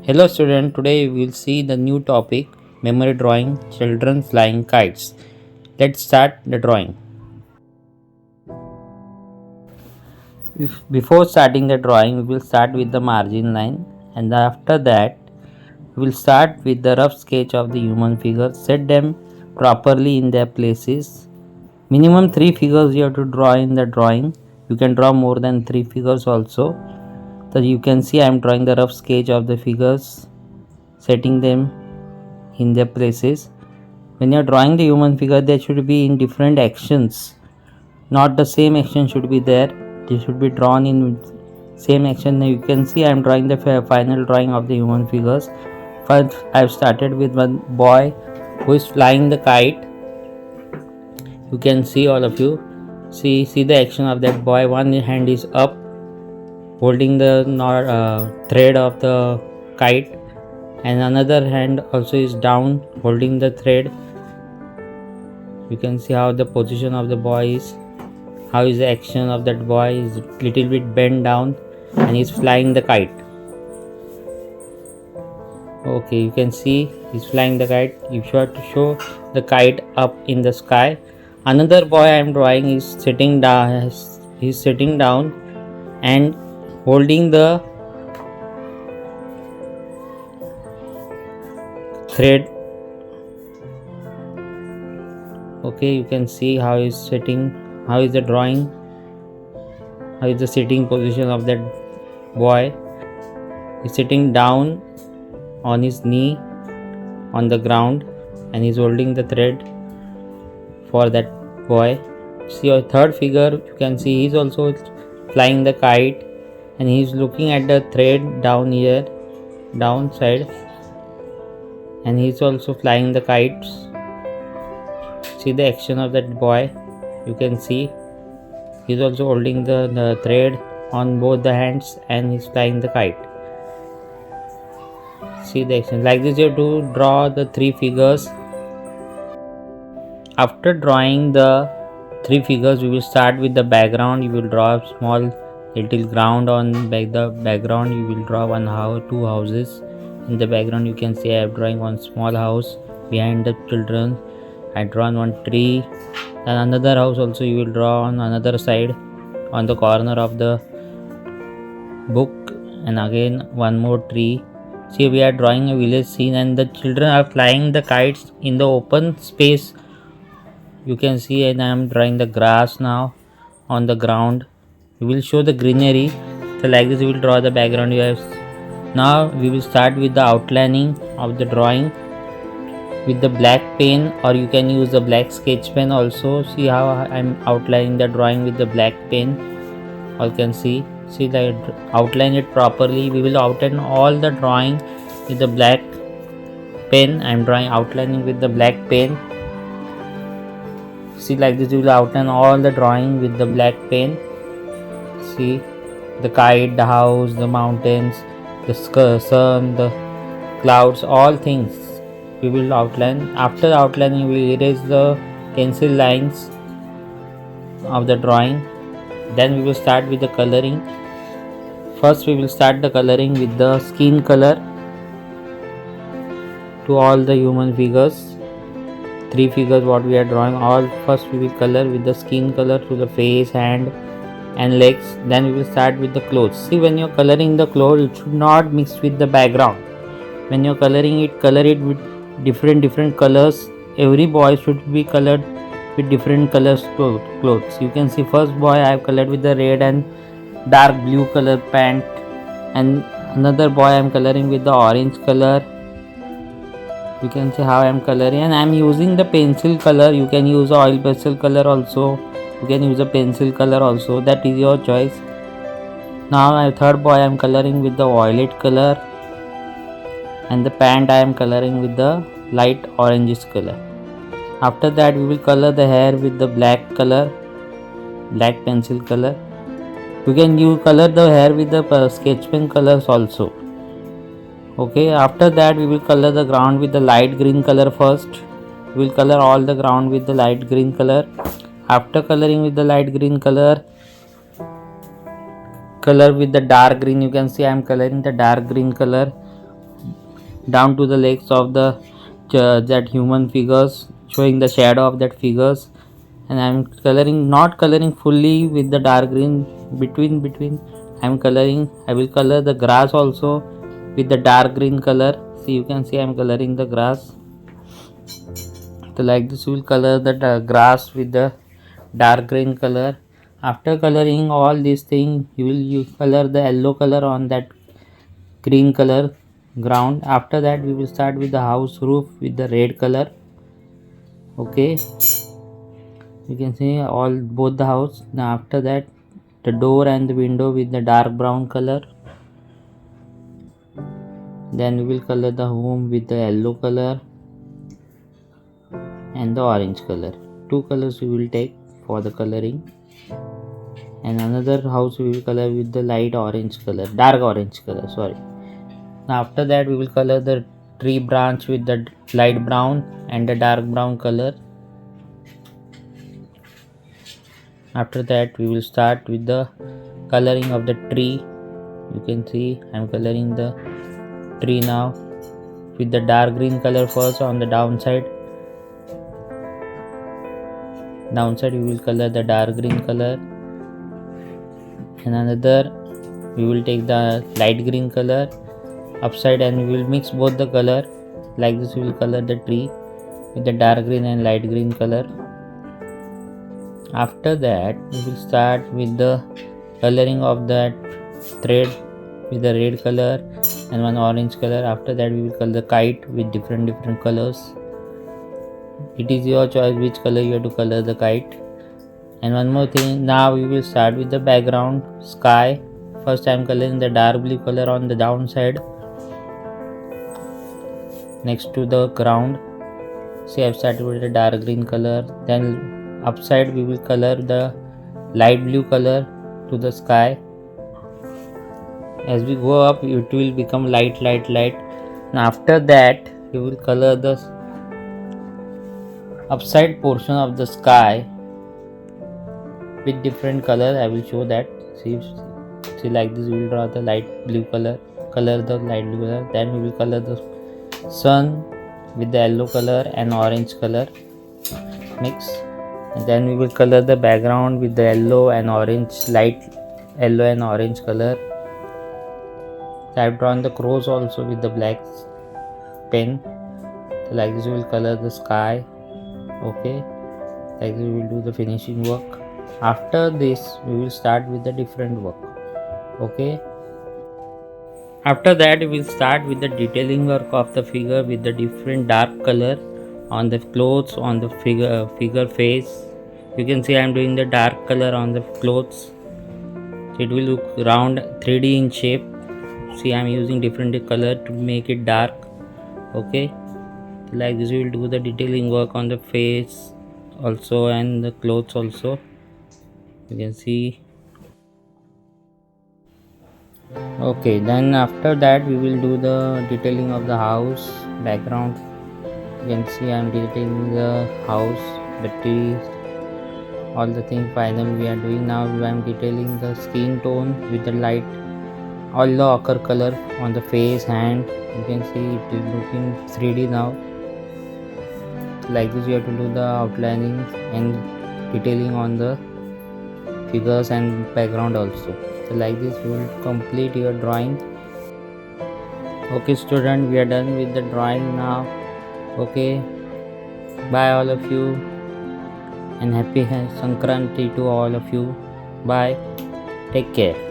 Hello student, today we will see the new topic memory drawing children flying kites. Let's start the drawing. Before starting the drawing, we will start with the margin line, and after that we will start with the rough sketch of the human figure. Set them properly in their places. Minimum 3 figures you have to draw in the drawing. You can draw more than 3 figures also. So you can see I am drawing the rough sketch of the figures, setting them in their places. When you are drawing the human figure, they should be in different actions, not the same action should be there. They should be drawn in same action. You can see I am drawing the final drawing of the human figures. First I have started with one boy who is flying the kite. You can see, all of you see the action of that boy. One hand is up holding the thread of the kite, and another hand also is down holding the thread. You can see how the position of the boy is, how is the action of that boy is little bit bent down and he's flying the kite. Okay, you can see he's flying the kite. You have to show the kite up in the sky. Another boy I am drawing is sitting down. He's sitting down and holding the thread. Okay, you can see how he's sitting, how is the drawing, how is the sitting position of that boy. He's sitting down on his knee on the ground and he's holding the thread for that boy. See your third figure, you can see he's also flying the kite and he's looking at the thread down here, downside, and he's also flying the kites. See the action of that boy. You can see he's also holding the thread on both the hands and he's flying the kite. See the action. Like this you have to draw the 3 figures. After drawing the 3 figures, we will start with the background. You will draw a small little ground on the background. You will draw one house, 2 houses. In the background you can see I am drawing one small house. Behind the children I drawn one tree, and another house also you will draw on another side on the corner of the book, and again one more tree. See, we are drawing a village scene and the children are flying the kites in the open space. You can see, and I am drawing the grass now on the ground. We will show the greenery. So like this we will draw the background. You have now we will start with the outlining of the drawing with the black pen, or you can use the black sketch pen also. See how I am outlining the drawing with the black pen. All can see that outline it properly. We will outline all the drawing with the black pen. I am outlining with the black pen. See, like this you will outline all the drawing with the black pen. See the kite, the house, the mountains, the sun, the clouds, all things we will outline. After outlining we will erase the pencil lines of the drawing. Then we will start with the coloring. First we will start the coloring with the skin color to all the human figures. 3 figures what we are drawing, all first we will color with the skin color to the face, hand and legs. Then we will start with the clothes. See, when you are coloring the clothes, it should not mix with the background. When you are coloring it, color it with different colors. Every boy should be colored with different colors clothes. You can see first boy I have colored with the red and dark blue color pant, and another boy I am coloring with the orange color. You can see how I am coloring, and I am using the pencil color. You can use oil pastel color also. You can use a pencil color also, that is your choice. Now my third boy I am coloring with the violet color, and the pant I am coloring with the light orangish color. After that we will color the hair with the black color, black pencil color. You can color the hair with the sketch pen colors also. Okay, after that we will color the ground with the light green color first. We will color all the ground with the light green color. After coloring with the light green color with the dark green, you can see I am coloring the dark green color down to the legs of the that human figures, showing the shadow of that figures. And I'm coloring, not coloring fully with the dark green, between I'm coloring. I will color the grass also with the dark green color. See, you can see I'm coloring the grass. So like this, we will color the grass with the dark green color. After coloring all these things, you color the yellow color on that green color ground. After that, we will start with the house roof with the red color. Okay, you can see all both the house. Now after that, the door and the window with the dark brown color. Then we will color the home with the yellow color and the orange color. Two colors we will take for the coloring. And another house we will color with the light orange color, dark orange color, sorry. Now after that, we will color the tree branch with the light brown and the dark brown color. After that, we will start with the coloring of the tree. You can see I am coloring the tree now with the dark green color first on the downside. Downside we will color the dark green color, and another we will take the light green color upside, and we will mix both the color. Like this we will color the tree with the dark green and light green color. After that, we will start with the coloring of that thread with the red color and one orange color. After that, we will color the kite with different colors. It is your choice which color you have to color the kite. And one more thing, now we will start with the background sky. First I am coloring the dark blue color on the downside next to the ground. See, I have started with the dark green color. Then upside we will color the light blue color to the sky. As we go up, it will become light. Now after that, we will color the upside portion of the sky with different color. I will show that. See like this, we will draw the light blue color, the light blue color. Then we will color the sun with the yellow color and orange color mix. And then we will color the background with the yellow and orange, light yellow and orange color. I have drawn the crows also with the black pen. So like this we will color the sky. Okay, like this we will do the finishing work. After this, we will start with the different work. Okay, after that we will start with the detailing work of the figure with the different dark color on the clothes, on the figure face. You can see I am doing the dark color on the clothes. It will look round 3D in shape. See, I am using different color to make it dark. Okay, like this we will do the detailing work on the face also and the clothes also. You can see. Okay, then after that we will do the detailing of the house background. You can see I am detailing the house, the trees, all the things final we are doing. Now I am detailing the skin tone with the light, all the ochre color on the face, hand. You can see it is looking 3D now. Like this you have to do the outlining and detailing on the figures and background also. So like this you will complete your drawing. Okay student, we are done with the drawing now. Okay, bye all of you, and happy Sankranti to all of you. Bye, take care.